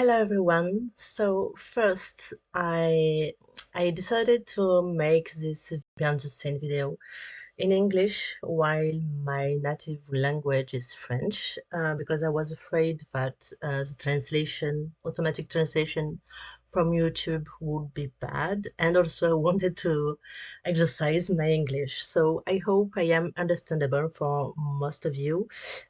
Hello everyone. So first I decided to make this behind the scene video in English while my native language is French because I was afraid that the automatic translation from YouTube would be bad, and also I wanted to exercise my English. So I hope I am understandable for most of you,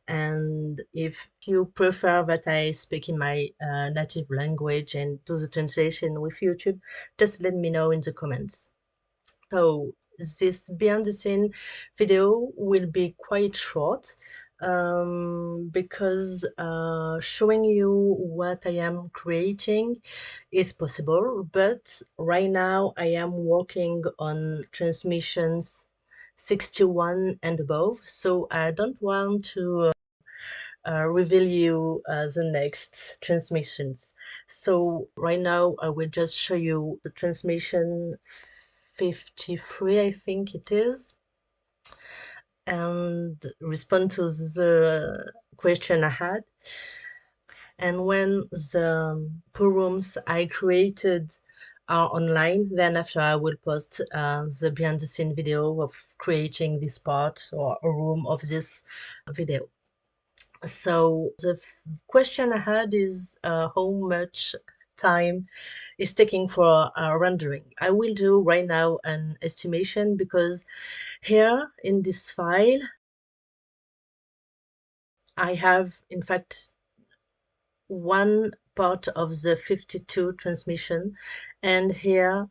and if you prefer that I speak in my native language and do the translation with YouTube, just let me know in the comments. So this behind the scene video will be quite short because showing you what I am creating is possible, but right now I am working on transmissions 61 and above, so I don't want to reveal you the next transmissions. So right now I will just show you the transmission 53, I think it is, and respond to the question I had. And when the pool rooms I created are online, then after I will post the behind the scene video of creating this part or a room of this video. So the question I had is how much time is taking for rendering. I will do right now an estimation because here in this file I have in fact one part of the 52 transmission and here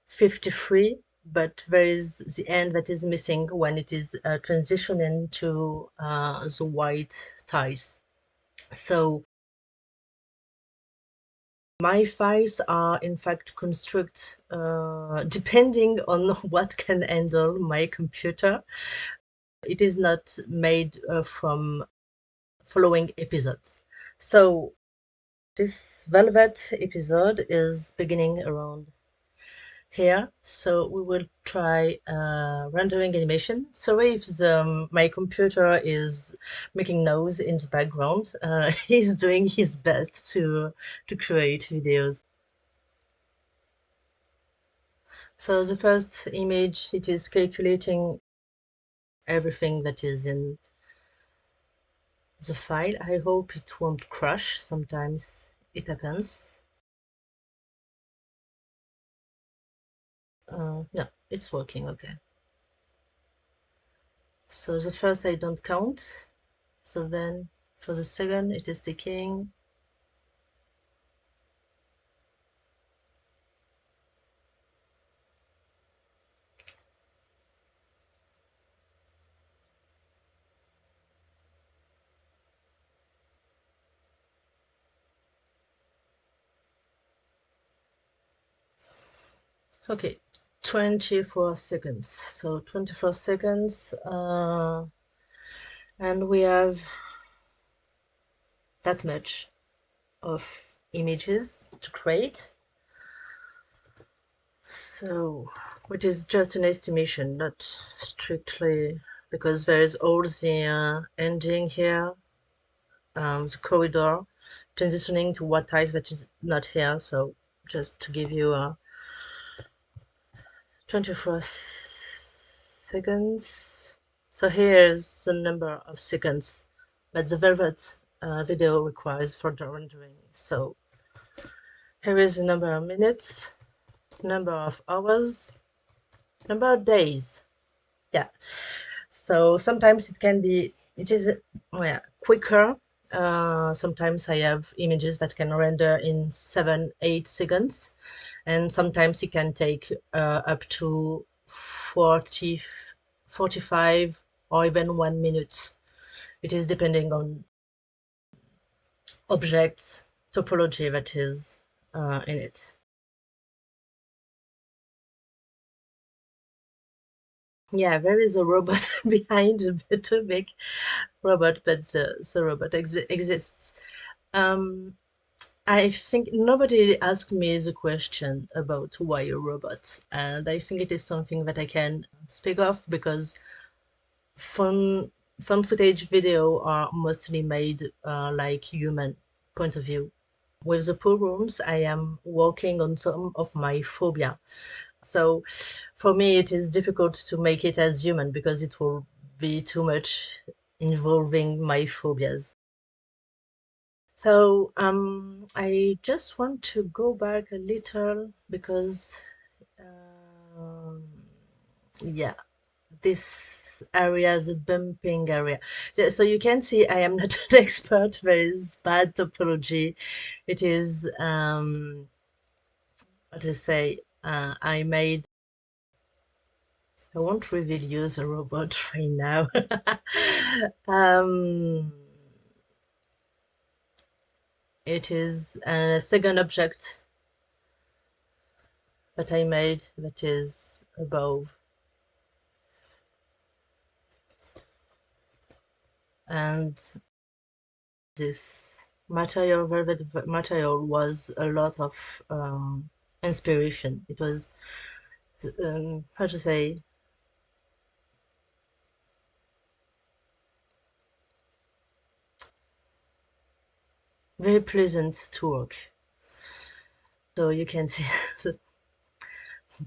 53, but there is the end that is missing when it is transitioning to the white ties. So my files are in fact construct depending on what can handle my computer. It is not made from following episodes. So this Velvet episode is beginning around here, so we will try rendering animation. Sorry if my computer is making noise in the background. He's doing his best to create videos. So the first image, it is calculating everything that is in the file. I hope it won't crash. Sometimes it happens. Yeah, it's working okay. So the first I don't count. So then for the second it is taking okay, 24 seconds. So 24 seconds and we have that much of images to create. So, which is just an estimation, not strictly, because there is all the ending here, the corridor, transitioning to what ties that is not here. So just to give you a 24 seconds. So here's the number of seconds that the Velvet video requires for the rendering. So here is the number of minutes, number of hours, number of days. Yeah, so sometimes it is quicker. Sometimes I have images that can render in 7-8 seconds, and sometimes it can take up to 40 45 or even 1 minute. It is depending on objects topology that is in it. Yeah, there is a robot behind, a too big robot, but the robot exists. I think nobody asked me the question about why a robot, and I think it is something that I can speak of because fun footage video are mostly made like human point of view. with the pool rooms, I am working on some of my phobia. So for me, it is difficult to make it as human because it will be too much involving my phobias. So I just want to go back a little because um, yeah, this area, the bumping area. Yeah, so you can see I am not an expert. There is bad topology. It is what to say. I made. I won't reveal you the robot right now. um, it is a second object that I made that is above, and this material, velvet material, was a lot of inspiration. It was how to say, very pleasant to work. So you can see the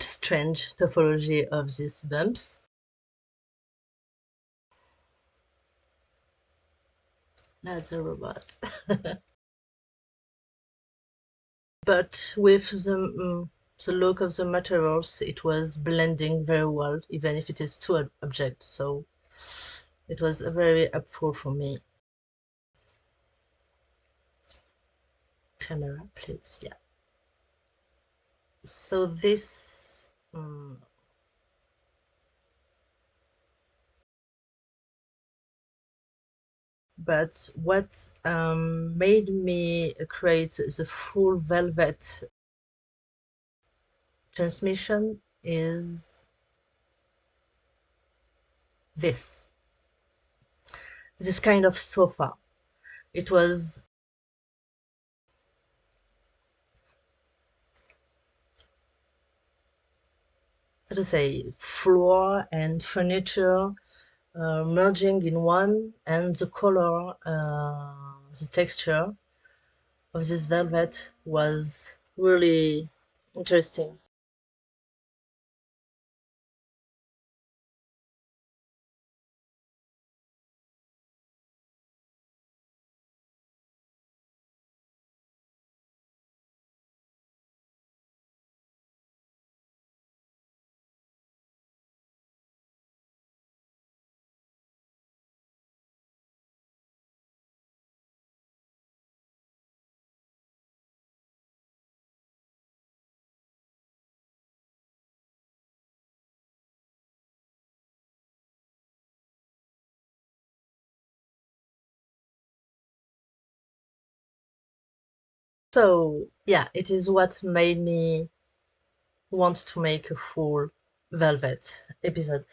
strange topology of these bumps. That's a robot. But with the look of the materials, it was blending very well, even if it is two objects. So it was very helpful for me. Camera, please. Yeah. So this, but what made me create the full velvet transmission is this kind of sofa. It was, how to say, floor and furniture merging in one, and the color, the texture of this velvet was really interesting. So yeah, it is what made me want to make a full velvet episode.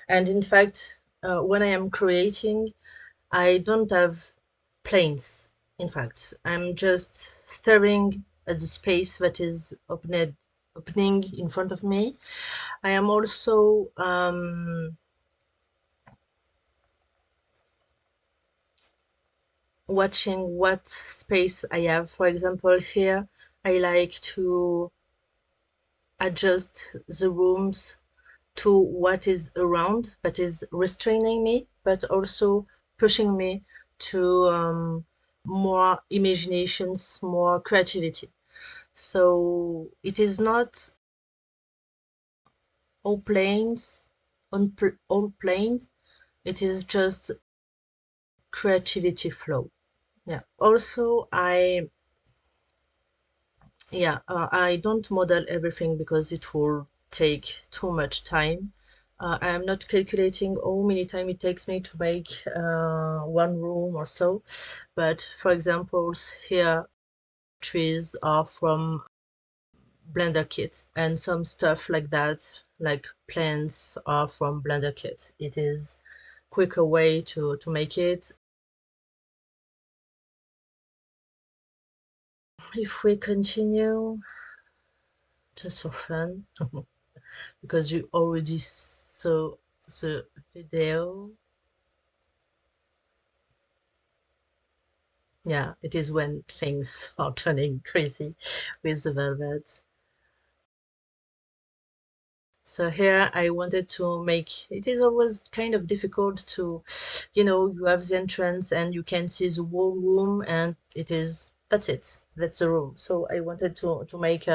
And in fact, when I am creating, I don't have planes. In fact, I'm just staring at the space that is opening in front of me. I am also watching what space I have. For example, here I like to adjust the rooms to what is around that is restraining me, but also pushing me to more imaginations, more creativity. So it is not all planes on all planes. It is just creativity flow. Yeah. Also, I don't model everything because it will take too much time. I am not calculating how many time it takes me to make one room or so. But for example, here trees are from Blender Kit, and some stuff like that, like plants, are from Blender Kit. It is quicker way to make it. If we continue, just for fun, because you already saw the video. Yeah, it is when things are turning crazy with the velvet. So here I wanted to make, it is always kind of difficult to, you have the entrance and you can see the whole room and that's it. That's the room. So I wanted to make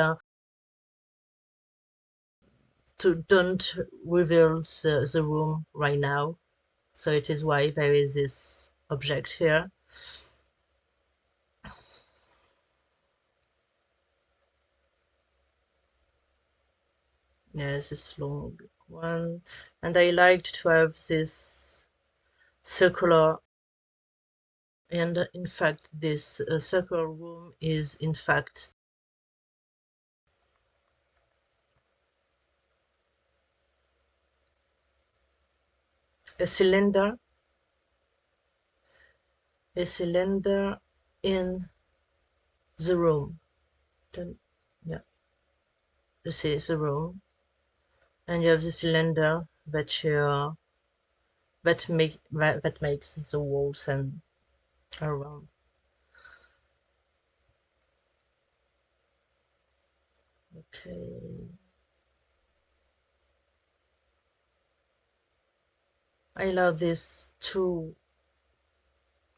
to don't reveal the room right now. So it is why there is this object here. Yes, this long one. And I liked to have this circular, and in fact this circular room is in fact a cylinder, a cylinder in the room. Then, yeah, you see it's a room, and you have the cylinder that makes the walls and around. Okay, I love these two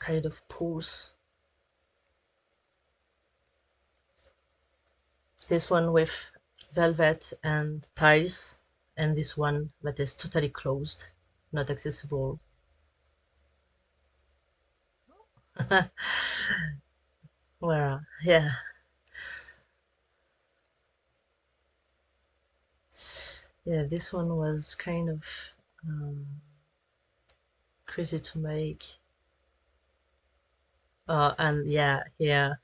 kind of pools. This one with velvet and tiles, and this one that is totally closed, not accessible. Well, yeah, yeah, this one was kind of um, crazy to make. And yeah, yeah.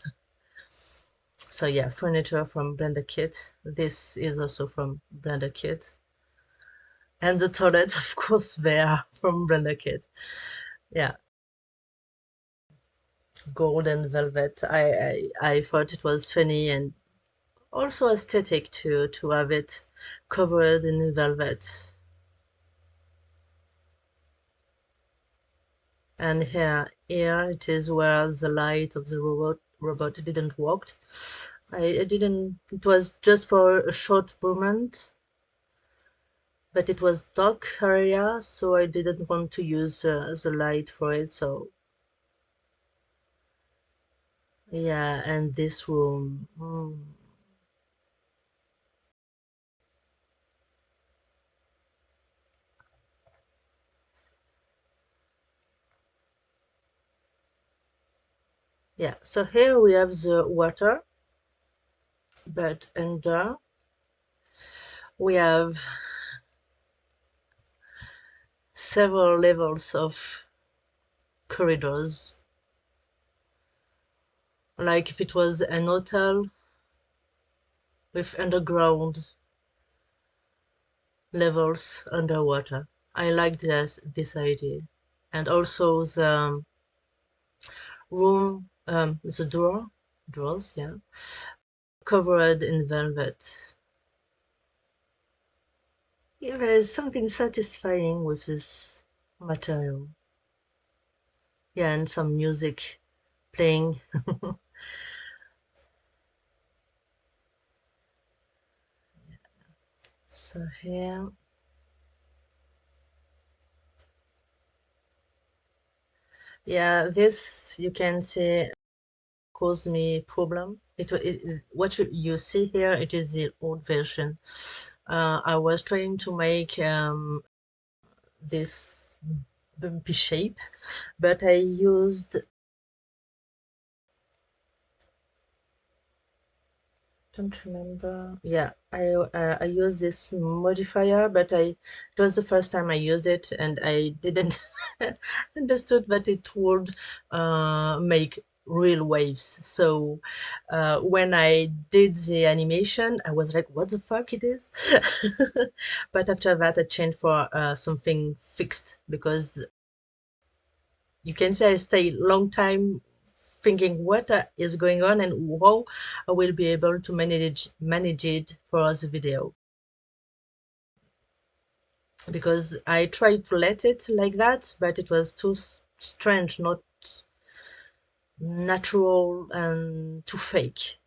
So yeah, furniture from Blender Kit. This is also from Blender Kit. And the toilets, of course, they are from Blender Kit. Yeah, gold and velvet. I thought it was funny and also aesthetic to have it covered in velvet. And here it is where the light of the robot didn't work. I didn't, it was just for a short moment, but it was dark area, so I didn't want to use the light for it. So yeah, and this room, yeah. So here we have the water, but under we have several levels of corridors, like if it was an hotel with underground levels underwater. I like this idea, and also the room, the drawers, yeah, covered in velvet. Yeah, there is something satisfying with this material. Yeah, and some music playing. So here, yeah, this you can see caused me problem. What you see here, it is the old version. I was trying to make this bumpy shape, but I used, don't remember. Yeah, I used this modifier, but it was the first time I used it, and I didn't understood that it would make real waves. So when I did the animation, I was like, "What the fuck it is?" But after that, I changed for something fixed because you can say I stay long time thinking what is going on and how I will be able to manage it for the video, because I tried to let it like that, but it was too strange, not natural and too fake.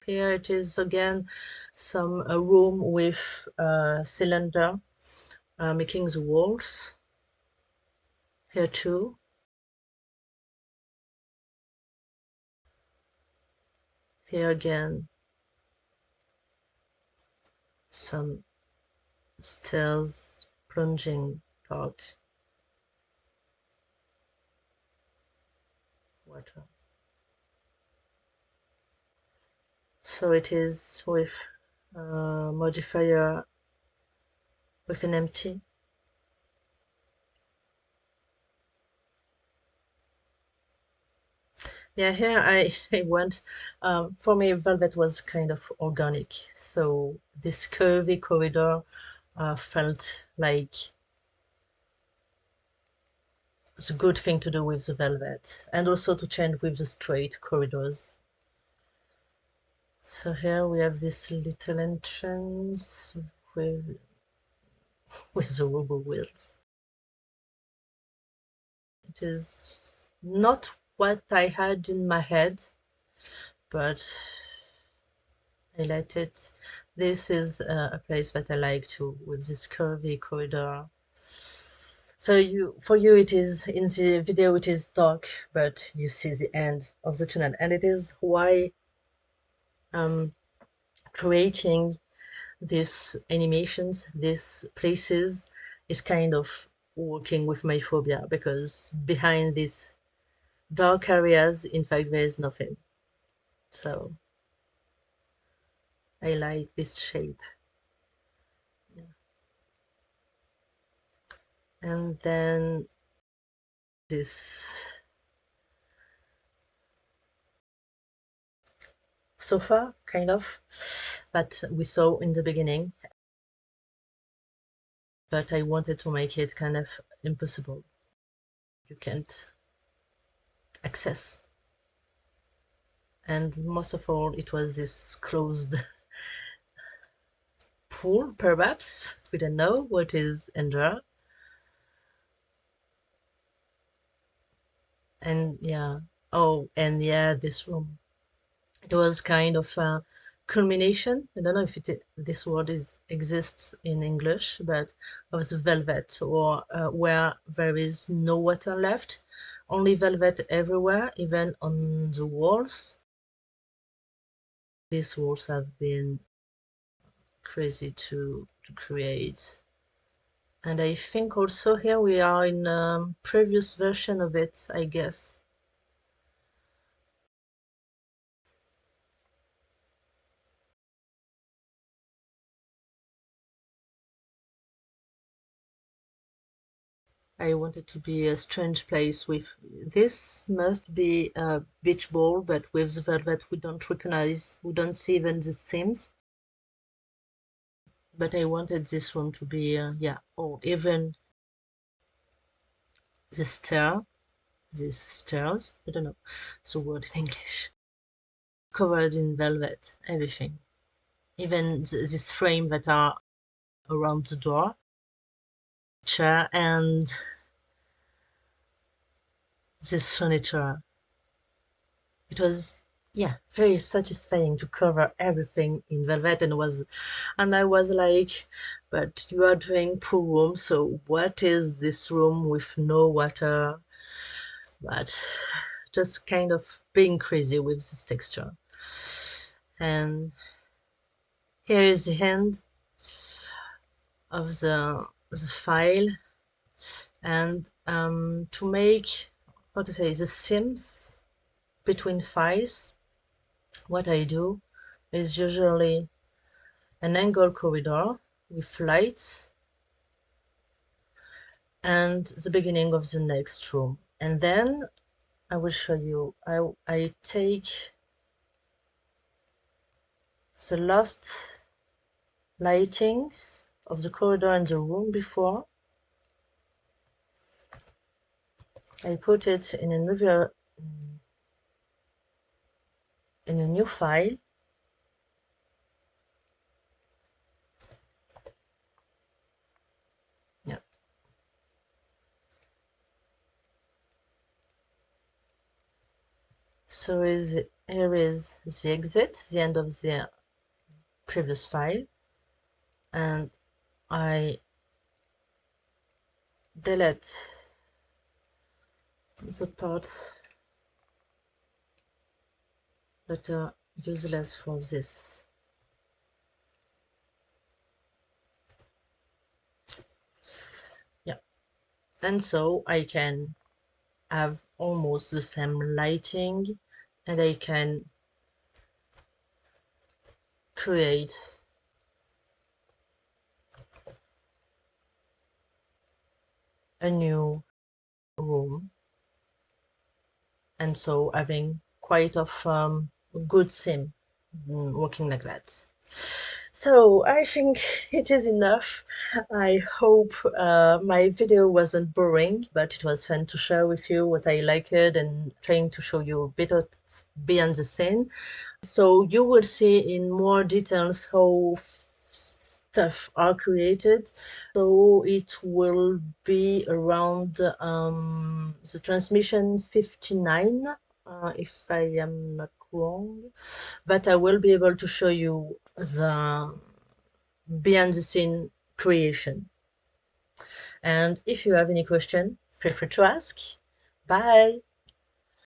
Here it is again, some a room with a cylinder making the walls. Here too. Here again, some stairs plunging dark water. So it is with modifier with an empty. Yeah, here I went. For me, velvet was kind of organic, so this curvy corridor felt like it's a good thing to do with the velvet, and also to change with the straight corridors. So here we have this little entrance with the robo wheels. It is not what I had in my head, but I liked it. This is a place that I like too, with this curvy corridor. So for you, it is in the video, it is dark, but you see the end of the tunnel, and it is why um creating these animations, these places, is kind of working with my phobia, because behind these dark areas, in fact, there is nothing. So I like this shape. Yeah. And then this sofa, kind of, that we saw in the beginning, but I wanted to make it kind of impossible. You can't access. And most of all, it was this closed pool, perhaps. We don't know what is under. And yeah, oh, and yeah, this room. It was kind of a culmination. I don't know if this word exists in English, but of the velvet, or where there is no water left, only velvet everywhere, even on the walls. These walls have been crazy to create. And I think also here we are in a previous version of it, I guess. I want it to be a strange place. With this must be a beach ball, but with the velvet we don't recognize, we don't see even the seams. But I wanted this room to be, yeah, or even the stair, these stairs, I don't know the word in English, covered in velvet, everything. Even this frame that are around the door, chair, and this furniture. It was, yeah, very satisfying to cover everything in velvet, and I was like, but you are doing pool room, so what is this room with no water? But just kind of being crazy with this texture. And here is the end of the file, and to make, how to say, the seams between files, what I do is usually an angle corridor with lights and the beginning of the next room. And then I will show you, I take the last lightings of the corridor and the room before. I put it in a new file. Yeah. So here is the exit, the end of the previous file, and I delete the part that are useless for this. Yeah, and so I can have almost the same lighting, and I can create a new room, and so having quite of good sim working like that. So I think it is enough. I hope my video wasn't boring, but it was fun to share with you what I liked and trying to show you a bit of behind the scene. So you will see in more details how stuff are created. So it will be around the transmission 59, if I am not wrong, but I will be able to show you the behind the scene creation. And if you have any question, feel free to ask. Bye.